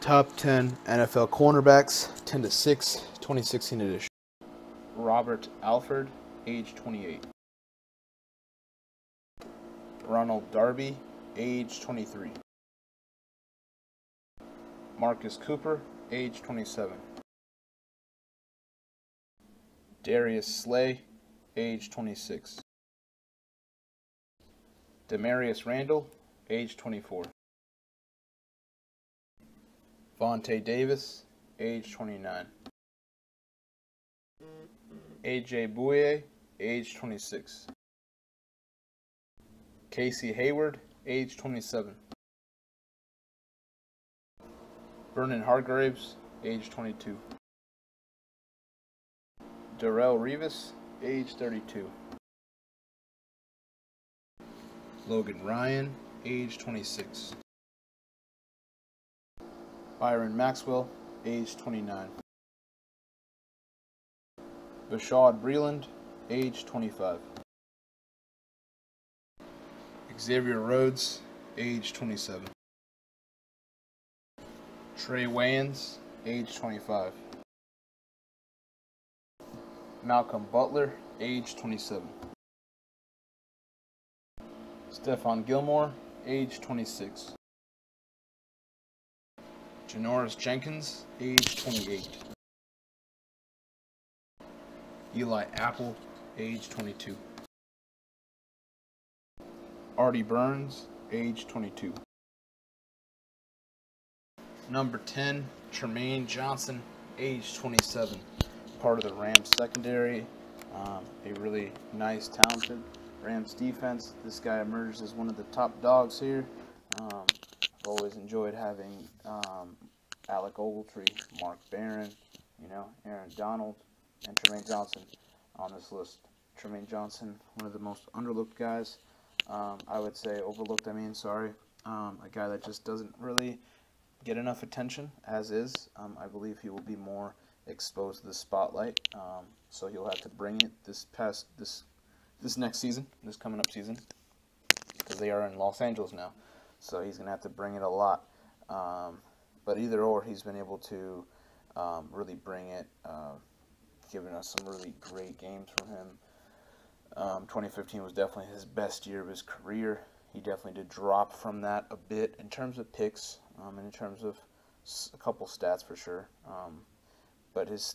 Top 10 NFL Cornerbacks, 10-6, 2016 edition. Robert Alford, age 28. Ronald Darby, age 23. Marcus Cooper, age 27. Darius Slay, age 26. Demarius Randall, age 24. Vontae Davis, age 29. AJ Bouye, age 26. Casey Hayward, age 27. Vernon Hargraves, age 22. Darrelle Revis, age 32. Logan Ryan, age 26. Byron Maxwell, age 29. Bashaud Breeland, age 25. Xavier Rhodes, age 27. Trey Wayans, age 25. Malcolm Butler, age 27. Stephon Gilmore, age 26. Janoris Jenkins, age 28. Eli Apple, age 22. Artie Burns, age 22. Number 10, Tremaine Johnson, age 27. Part of the Rams secondary. A really nice, talented Rams defense. This guy emerges as one of the top dogs here. I've always enjoyed having Alec Ogletree, Mark Barron, Aaron Donald, and Tremaine Johnson on this list. Tremaine Johnson, one of the most underlooked guys. I would say overlooked, a guy that just doesn't really get enough attention as is. I believe he will be more exposed to the spotlight, so he'll have to bring it this next season, this coming up season, because they are in Los Angeles now, so he's going to have to bring it a lot. But either or, he's been able to really bring it, giving us some really great games from him. 2015 was definitely his best year of his career. He definitely did drop from that a bit in terms of picks, and in terms of a couple stats for sure. But his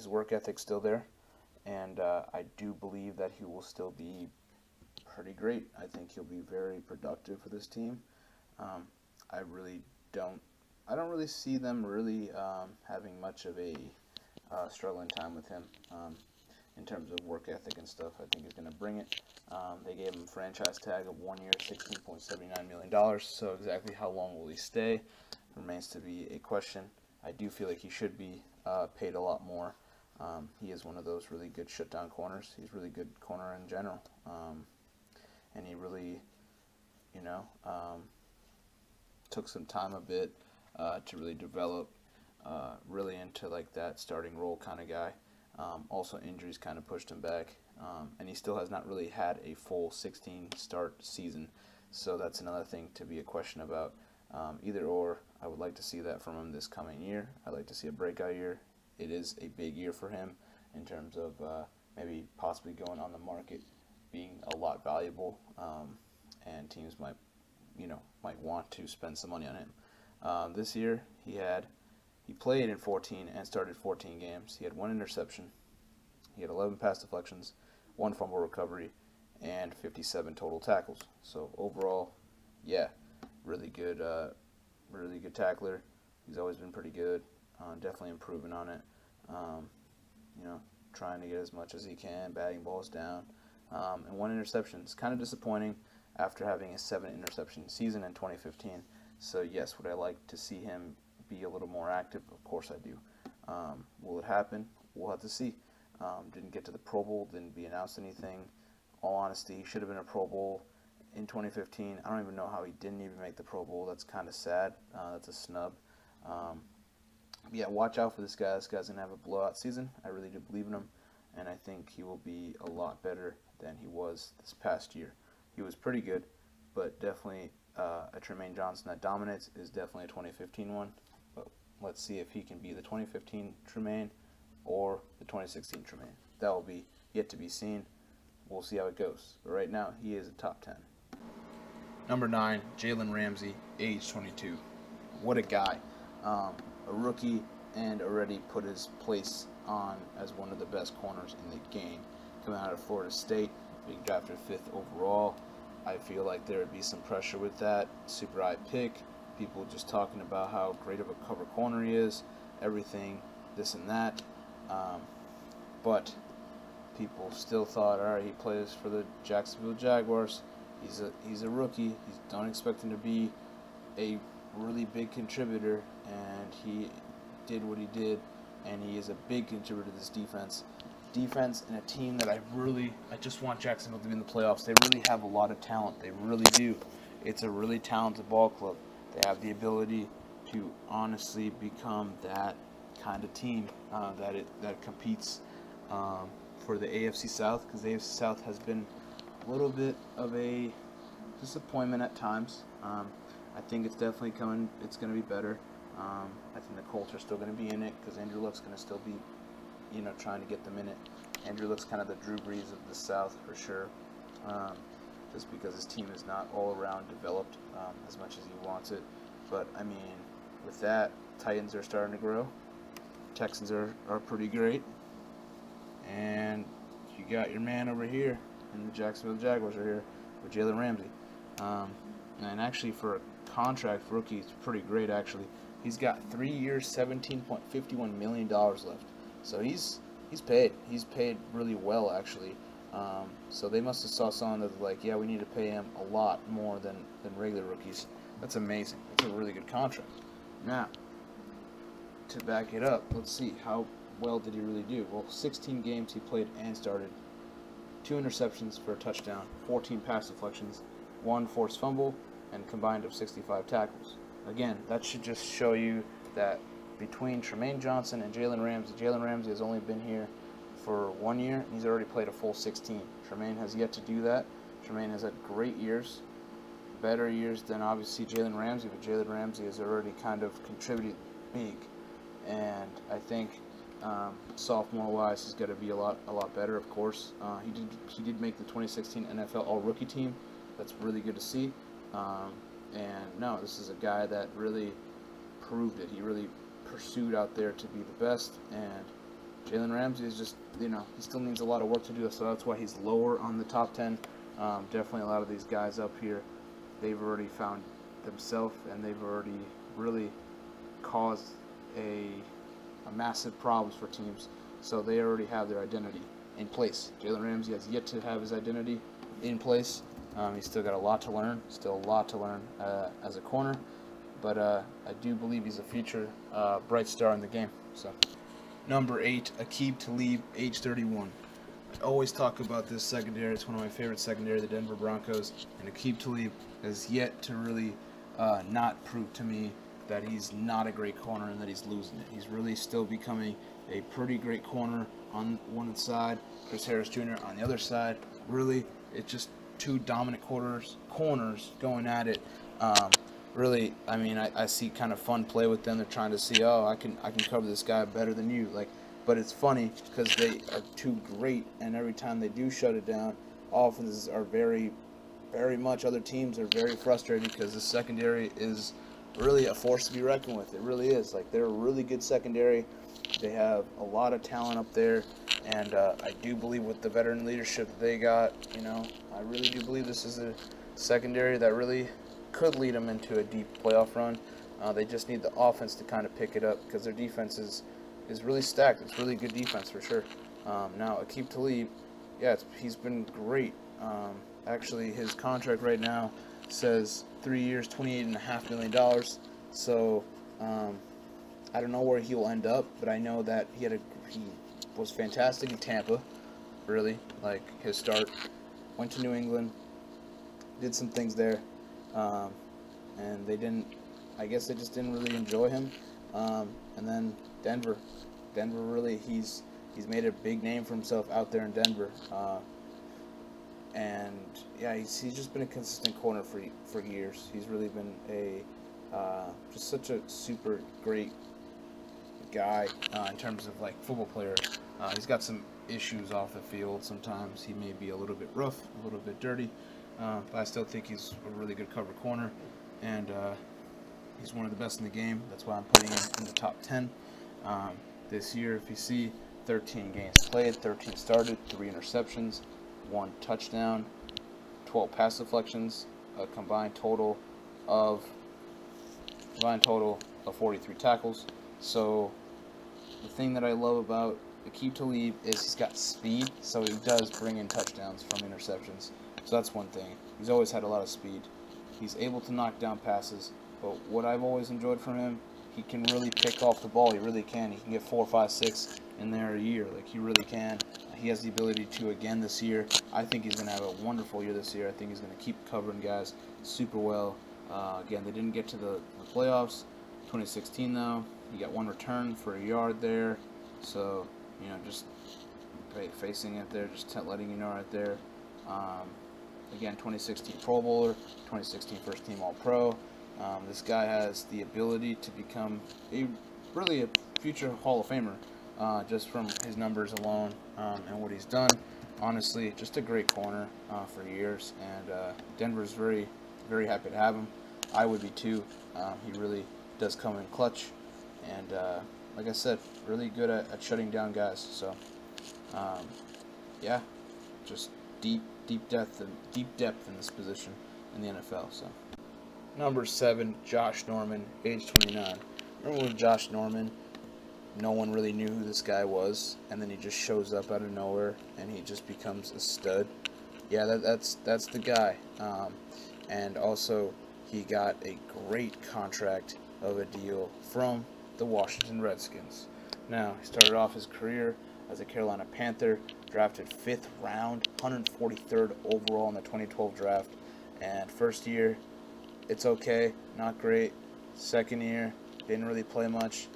work ethic's still there, and I do believe that he will still be pretty great. I think he'll be very productive for this team. I don't really see them really having much of a struggling time with him in terms of work ethic and stuff. I think he's going to bring it. They gave him a franchise tag of 1 year, $16.79 million. So exactly how long will he stay remains to be a question. I do feel like he should be paid a lot more. He is one of those really good shutdown corners. He's a really good corner in general. And he really, took some time a bit to really develop really into like that starting role kind of guy. Also, injuries kind of pushed him back, and he still has not really had a full 16 start season, so that's another thing to be a question about. Either or, I would like to see that from him this coming year. I'd like to see a breakout year. It is a big year for him in terms of maybe possibly going on the market, being a lot valuable, and teams might want to spend some money on him. This year, he played in 14 and started 14 games. He had 1 interception. He had 11 pass deflections, 1 fumble recovery, and 57 total tackles. So overall, yeah, really good tackler. He's always been pretty good. Definitely improving on it. Trying to get as much as he can, batting balls down, and 1 interception. It's kind of disappointing after having a 7 interception season in 2015. So yes, would I like to see him be a little more active? Of course I do. Will it happen? We'll have to see. Didn't get to the Pro Bowl, didn't be announced anything. All honesty, he should have been a Pro Bowl in 2015. I don't even know how he didn't even make the Pro Bowl. That's kind of sad. That's a snub. Yeah, watch out for this guy. This guy's going to have a blowout season. I really do believe in him, and I think he will be a lot better than he was this past year. He was pretty good, but definitely a Tremaine Johnson that dominates is definitely a 2015 one. But let's see if he can be the 2015 Tremaine or the 2016 Tremaine. That will be yet to be seen. We'll see how it goes. But right now, he is a top 10. Number 9, Jalen Ramsey, age 22. What a guy. A rookie and already put his place on as one of the best corners in the game. Coming out of Florida State, being drafted 5th overall. I feel like there would be some pressure with that. Super high pick. People just talking about how great of a cover corner he is. Everything, this and that. But people still thought, all right, he plays for the Jacksonville Jaguars. He's a rookie. Don't expect him to be a really big contributor, and he did what he did, and he is a big contributor to this defense. Defense and a team that I just want Jacksonville to be in the playoffs. They really have a lot of talent. They really do. It's a really talented ball club. They have the ability to honestly become that kind of team that competes for the AFC South, because the AFC South has been a little bit of a disappointment at times. I think it's definitely coming. It's going to be better. I think the Colts are still going to be in it because Andrew Luck's going to still be, trying to get them in it. Andrew Luck's kind of the Drew Brees of the South for sure, just because his team is not all around developed as much as he wants it. But I mean, with that, Titans are starting to grow. Texans are pretty great, and you got your man over here, and the Jacksonville Jaguars are here with Jalen Ramsey. And actually, for a contract rookie, it's pretty great. Actually, he's got 3 years, $17.51 million left. So he's paid. He's paid really well, actually. So they must have saw something that's like, yeah, we need to pay him a lot more than regular rookies. That's amazing. That's a really good contract. Now, to back it up, let's see, how well did he really do? Well, 16 games he played and started, 2 interceptions for a touchdown, 14 pass deflections, 1 forced fumble, and combined of 65 tackles. Again, that should just show you that between Tremaine Johnson and Jalen Ramsey has only been here for 1 year, and he's already played a full 16. Tremaine has yet to do that. Tremaine has had great years, better years than obviously Jalen Ramsey, but Jalen Ramsey has already kind of contributed big. And I think sophomore-wise, he's got to be a lot better. Of course, he did make the 2016 NFL All-Rookie team. That's really good to see. And no, this is a guy that really proved it. He really pursued out there to be the best. And Jalen Ramsey is just, he still needs a lot of work to do. So that's why he's lower on the top 10. Definitely a lot of these guys up here, they've already found themselves, and they've already really caused a massive problems for teams. So they already have their identity in place. Jalen Ramsey has yet to have his identity in place. He's still got a lot to learn, as a corner. But I do believe he's a future bright star in the game. So, number 8, Aqib Talib, age 31. I always talk about this secondary. It's one of my favorite secondary, the Denver Broncos. And Aqib Talib has yet to really not prove to me that he's not a great corner and that he's losing it. He's really still becoming a pretty great corner on one side, Chris Harris Jr. on the other side. Really, it's just 2 dominant corners going at it. Really, I mean, I see kind of fun play with them. They're trying to see, oh, I can cover this guy better than you. But it's funny because they are too great, and every time they do shut it down, offenses are very, very much, other teams are very frustrated because the secondary is really a force to be reckoned with. It really is. They're a really good secondary. They have a lot of talent up there, and I do believe with the veteran leadership that they got, I really do believe this is a secondary that really could lead them into a deep playoff run. They just need the offense to kind of pick it up because their defense is really stacked. It's really good defense for sure. Now, Aqib Talib, yeah, he's been great. Actually, his contract right now says 3 years, $28.5 million. So I don't know where he will end up, but I know that he was fantastic in Tampa. Really, his start, went to New England, did some things there, and I guess they just didn't really enjoy him. And then Denver really, he's made a big name for himself out there in Denver. And yeah, he's just been a consistent corner for years. He's really been a Just such a super great guy in terms of like football player. He's got some issues off the field. Sometimes he may be a little bit rough, a little bit dirty, but I still think he's a really good cover corner, and he's one of the best in the game. That's why I'm putting him in the top 10 this year. If you see, 13 games played, 13 started, 3 interceptions, 1 touchdown, 12 pass deflections, a combined total of 43 tackles. So the thing that I love about Aqib Talib is he's got speed, so he does bring in touchdowns from interceptions. So that's one thing. He's always had a lot of speed. He's able to knock down passes, but what I've always enjoyed from him, he can really pick off the ball. He really can. He can get 4, 5, 6 in there a year. Like, he really can. He has the ability to again this year. I think he's going to have a wonderful year this year. I think he's going to keep covering guys super well. Again, they didn't get to the playoffs. 2016 though, he got 1 return for a yard there. So, you know, just facing it there, just letting you know right there. Again, 2016 Pro Bowler, 2016 First Team All-Pro. This guy has the ability to become really a future Hall of Famer, just from his numbers alone and what he's done. Honestly, just a great corner for years, and Denver's very, very happy to have him. I would be too. He really does come in clutch, and like I said, really good at shutting down guys. So, yeah, just deep depth in this position in the NFL. So, number 7, Josh Norman, age 29. Remember when Josh Norman, no one really knew who this guy was, and then he just shows up out of nowhere and he just becomes a stud? Yeah, that's the guy. And also, he got a great contract of a deal from the Washington Redskins. Now, he started off his career as a Carolina Panther, drafted 5th round, 143rd overall in the 2012 draft. And first year, it's okay, not great. Second year, didn't really play much.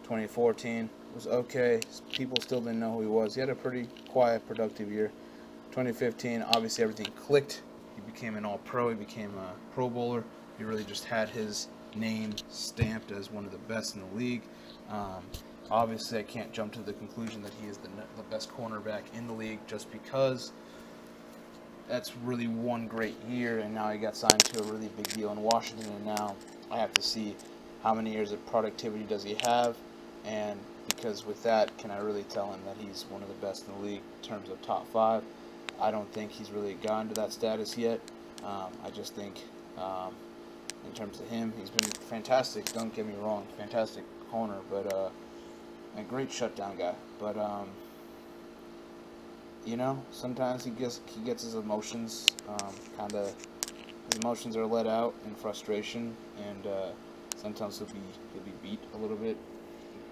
2014 was okay. People still didn't know who he was. He had a pretty quiet, productive year. 2015, obviously everything clicked. He became an All-Pro. He became a Pro Bowler. He really just had his name stamped as one of the best in the league. Obviously, I can't jump to the conclusion that he is the best cornerback in the league just because that's really one great year, and now he got signed to a really big deal in Washington, and now I have to see how many years of productivity does he have, and because with that, can I really tell him that he's one of the best in the league in terms of top 5? I don't think he's really gotten to that status yet. I just think in terms of him, he's been fantastic. Don't get me wrong, fantastic corner, but a great shutdown guy. But you know, sometimes he gets his emotions his emotions are let out in frustration, and sometimes he'll be beat a little bit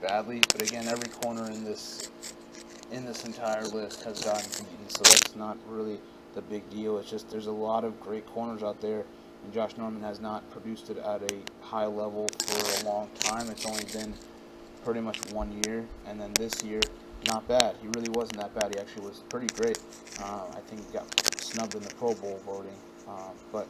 badly. But again, every corner in this entire list has gotten beaten, so that's not really the big deal. It's just there's a lot of great corners out there, and Josh Norman has not produced it at a high level for a long time. It's only been pretty much 1 year, and then this year, not bad. He really wasn't that bad. He actually was pretty great. I think he got snubbed in the Pro Bowl voting, but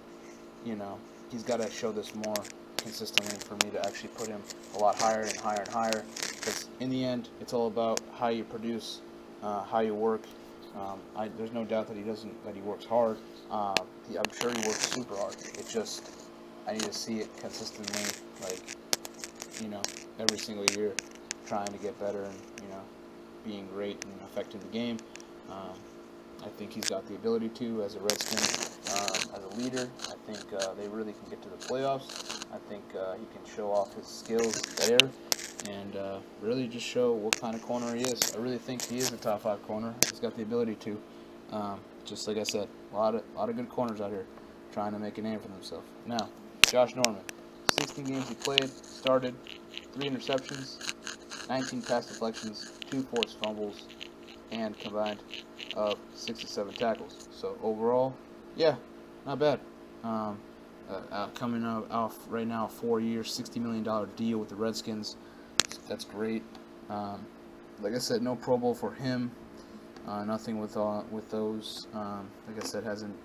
you know, he's got to show this more consistently for me to actually put him a lot higher and higher and higher, because in the end, it's all about how you produce, how you work. There's no doubt that he works hard. I'm sure he works super hard. It's just, I need to see it consistently, like, you know, every single year, trying to get better and, you know, being great and affecting the game. I think he's got the ability to, as a Redskin, as a leader. I think they really can get to the playoffs. I think he can show off his skills there, and really just show what kind of corner he is. I really think he is a top 5 corner. He's got the ability to. Just like I said, a lot of good corners out here trying to make a name for themselves. Now, Josh Norman, 16 games he played, started, 3 interceptions, 19 pass deflections, 2 forced fumbles, and combined of 67 tackles. So overall, yeah, not bad. Coming off right now, a 4-year, $60 million deal with the Redskins. That's great. Like I said, no Pro Bowl for him. Nothing with those. Like I said, hasn't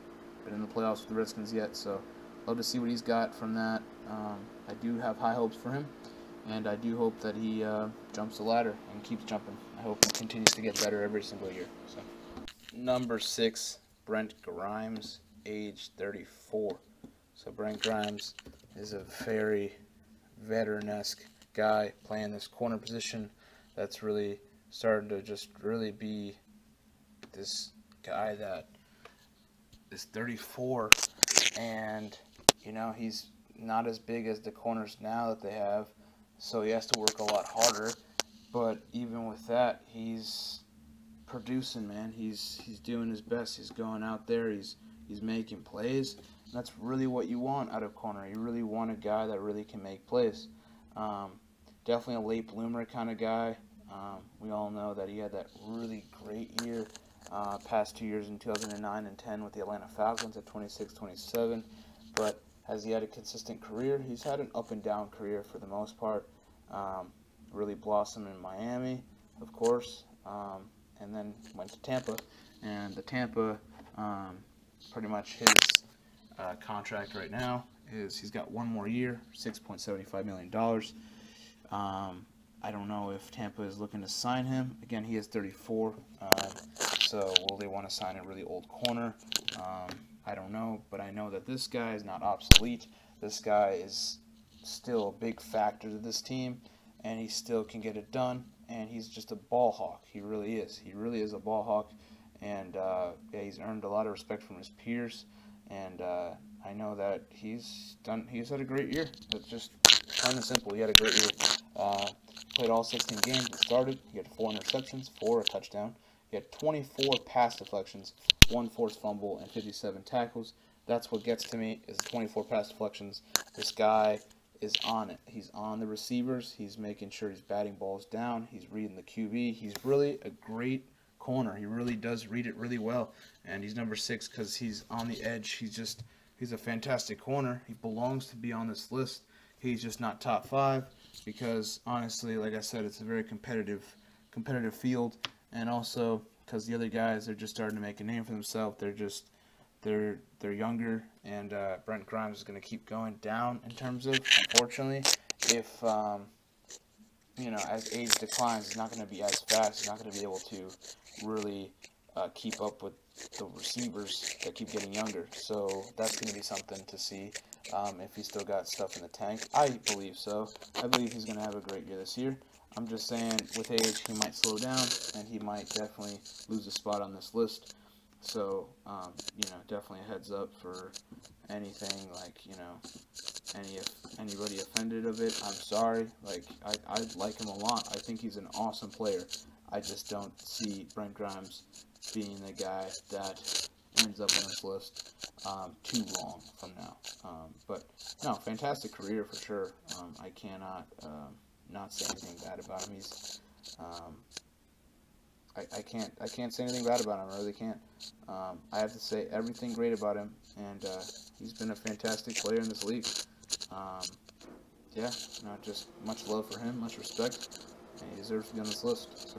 been in the playoffs with the Redskins yet. So love to see what he's got from that. I do have high hopes for him, and I do hope that he jumps the ladder and keeps jumping. I hope he continues to get better every single year. So, number 6, Brent Grimes, age 34. So Brent Grimes is a very veteran-esque guy playing this corner position that's really starting to just really be this guy that is 34, and he's not as big as the corners now that they have, so he has to work a lot harder. But even with that, he's producing, man. He's doing his best. He's going out there. He's making plays. And that's really what you want out of corner. You really want a guy that really can make plays. Definitely a late bloomer kind of guy. We all know that he had that really great year past 2 years in 2009 and 10 with the Atlanta Falcons at 26, 27. But has he had a consistent career? He's had an up and down career for the most part. Really blossomed in Miami, of course, and then went to Tampa. And the Tampa, pretty much his contract right now is he's got one more year, $6.75 million. I don't know if Tampa is looking to sign him. Again, he is 34, so will they want to sign a really old corner? I don't know, but I know that this guy is not obsolete. This guy is still a big factor to this team, and he still can get it done, and he's just a ball hawk. He really is. He really is a ball hawk, and yeah, he's earned a lot of respect from his peers, and I know that he's had a great year. It's just plain and simple. He had a great year. Played all 16 games and started. He had 4 interceptions, 4 a touchdown. He had 24 pass deflections, 1 forced fumble, and 57 tackles. That's what gets to me, is the 24 pass deflections. This guy is on it. He's on the receivers. He's making sure he's batting balls down. He's reading the QB. He's really a great corner. He really does read it really well. And he's number 6 because he's on the edge. He's a fantastic corner. He belongs to be on this list. He's just not top 5 because, honestly, like I said, it's a very competitive field, and also because the other guys are just starting to make a name for themselves. They're younger, and Brent Grimes is going to keep going down in terms of, unfortunately, if as age declines, he's not going to be as fast. He's not going to be able to really keep up with the receivers that keep getting younger. So that's going to be something to see if he's still got stuff in the tank. I believe so. I believe he's going to have a great year this year. I'm just saying, with age, he might slow down, and he might definitely lose a spot on this list. So, definitely a heads up for anything, like, anybody offended of it. I'm sorry. Like, I like him a lot. I think he's an awesome player. I just don't see Brent Grimes being the guy that ends up on this list too long from now. But, no, fantastic career for sure. I cannot not say anything bad about him. He's I can't say anything bad about him. I really can't. I have to say everything great about him, and he's been a fantastic player in this league. Yeah, just much love for him, much respect, and he deserves to be on this list. So